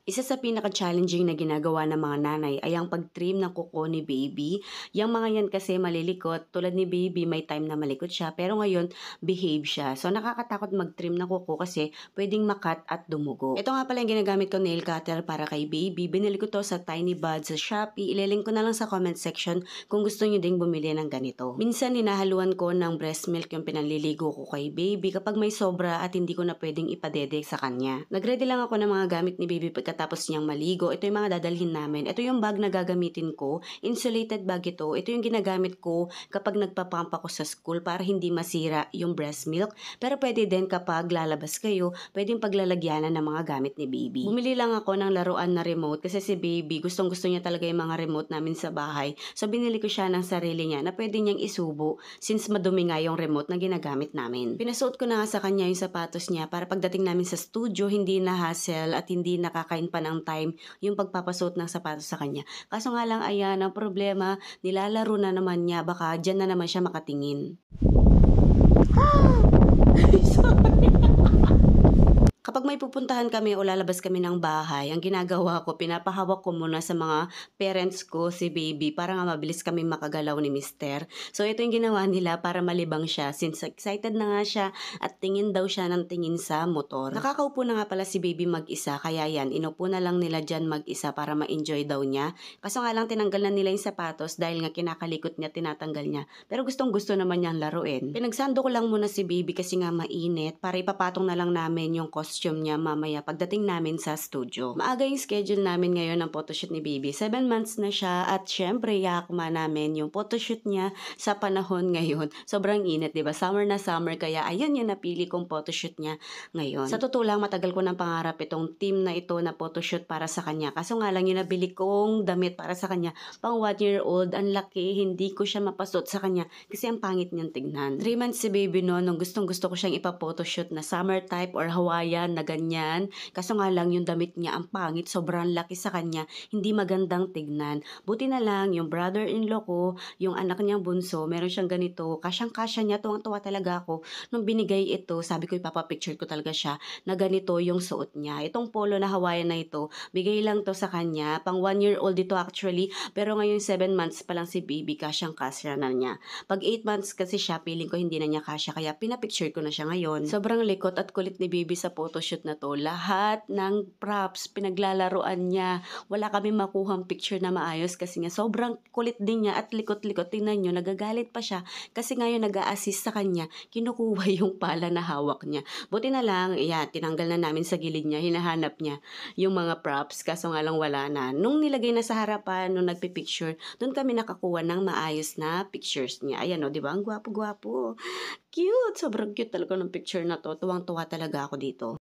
Isa sa pinaka-challenging na ginagawa ng mga nanay ay ang pag-trim ng kuko ni baby. Yang mga yan kasi malilikot, tulad ni baby may time na malikot siya, pero ngayon behave siya. So nakakatakot mag-trim ng kuko kasi pwedeng makat at dumugo. Ito nga pala yung ginagamit ko nail cutter para kay baby. Binili ko to sa Tiny Buds sa Shopee. Ililink ko na lang sa comment section kung gusto nyo ding bumili ng ganito. Minsan hinahaluan ko ng breast milk yung pinanliligo ko kay baby kapag may sobra at hindi ko na pwedeng ipadede sa kanya. Nagready lang ako ng mga gamit ni baby pagkatapos niyang maligo. Ito yung mga dadalhin namin. Ito yung bag na gagamitin ko. Insulated bag ito. Ito yung ginagamit ko kapag nagpapamp ako sa school para hindi masira yung breast milk. Pero pwede din kapag lalabas kayo, pwedeng paglalagyanan ng mga gamit ni baby. Bumili lang ako ng laruan na remote kasi si baby gustong gusto niya talaga yung mga remote namin sa bahay. So binili ko siya ng sarili niya na pwede niyang isubo since madumi nga yung remote na ginagamit namin. Pinasuot ko na nga sa kanya yung sapatos niya para pagdating namin sa studio, hindi na hassle at hindi nakakain pa ng time yung pagpapasuot ng sapatos sa kanya. Kaso nga lang ayan, ang problema, nilalaro na naman niya, baka dyan na naman siya makatingin. Kapag may pupuntahan kami o lalabas kami ng bahay, ang ginagawa ko, pinapahawak ko muna sa mga parents ko si baby para nga mabilis kami makagalaw ni mister. So ito yung ginawa nila para malibang siya since excited na nga siya at tingin daw siya ng tingin sa motor. Nakakaupo na nga pala si baby mag-isa kaya yan, inupo na lang nila dyan mag-isa para ma-enjoy daw niya. Kaso nga lang tinanggal na nila yung sapatos dahil nga kinakalikot niya, tinatanggal niya. Pero gustong gusto naman niyang laruin. Pinagsando ko lang muna si baby kasi nga mainit para ipapatong na lang namin yung costume niya mamaya pagdating namin sa studio. Maaga yung schedule namin ngayon ng photoshoot ni baby. 7 months na siya at syempre yakma namin yung photoshoot niya sa panahon ngayon. Sobrang init, diba? Summer na summer kaya ayun yung napili kong photoshoot niya ngayon. Sa totoo lang matagal ko ng pangarap itong team na ito na photoshoot para sa kanya. Kaso nga lang yung nabili kong damit para sa kanya pang 1-year-old, ang laki, hindi ko siya mapasuot sa kanya kasi ang pangit niyang tignan. 3 months si baby noon, nung gustong gusto ko siyang ipa-photoshoot na summer type or Hawaiian na ganyan. Kaso nga lang yung damit niya ang pangit, sobrang laki sa kanya, hindi magandang tignan. Buti na lang yung brother-in-law ko, yung anak niyang bunso, meron siyang ganito, kasyang-kasya niya, tuwang-tuwa talaga ako. Nung binigay ito, sabi ko ipapapicture ko talaga siya na ganito yung suot niya. Itong polo na Hawaiian na ito, bigay lang to sa kanya, pang 1-year-old ito actually, pero ngayon 7 months pa lang si baby, kasyang-kasya na niya. Pag 8 months kasi siya, feeling ko hindi na niya kasya, kaya pinapicture ko na siya ngayon. Sobrang likot at kulit ni baby sa photoshoot na to. Lahat ng props, pinaglalaruan niya. Wala kami makuhang picture na maayos kasi nga sobrang kulit din niya at likot-likot. Tingnan nyo, nagagalit pa siya kasi ngayon nag-a-assist sa kanya, kinukuha yung pala na hawak niya. Buti na lang, tinanggal na namin sa gilid niya, hinahanap niya yung mga props, kaso nga lang wala na. Nung nilagay na sa harapan, nung nagpipicture, doon kami nakakuha ng maayos na pictures niya. Ayan o, di ba? Ang gwapo-gwapo. Cute! Sobrang cute talaga ng picture na to. Tuwang-tuwa talaga ako dito.